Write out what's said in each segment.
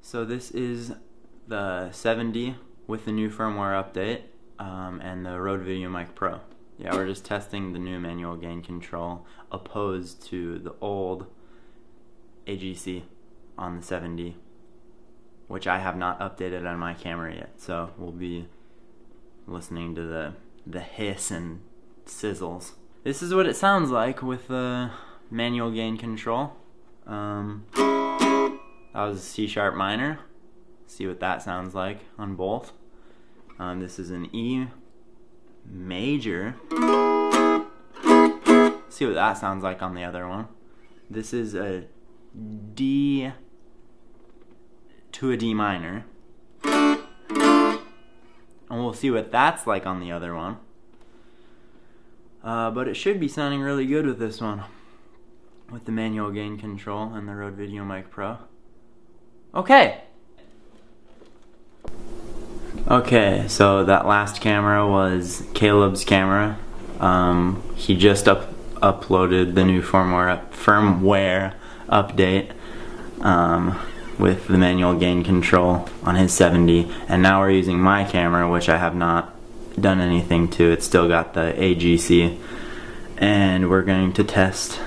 So this is the 7D with the new firmware update and the Rode VideoMic Pro. Yeah, we're just testing the new manual gain control opposed to the old AGC on the 7D, which I have not updated on my camera yet. So we'll be listening to the hiss and sizzles. This is what it sounds like with the manual gain control. That was a C# minor. See what that sounds like on both. This is an E major. See what that sounds like on the other one. This is a D to a D minor. And we'll see what that's like on the other one. But it should be sounding really good with this one, with the manual gain control and the Rode VideoMic Pro. Okay, so that last camera was Caleb's camera. He just uploaded the new firmware update with the manual gain control on his 7D, and now we're using my camera, which I have not done anything to. It's still got the AGC, and we're going to test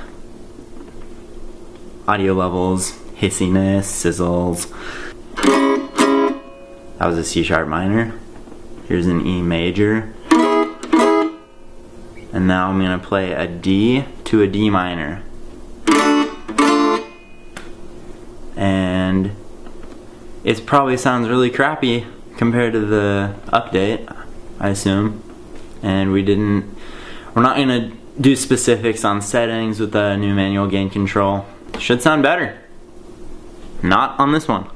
audio levels, hissiness, sizzles. That was a C# minor. Here's an E major. And now I'm going to play a D to a D minor. And it probably sounds really crappy compared to the update, I assume. And we're not going to do specifics on settings with the new manual gain control. Should sound better. Not on this one.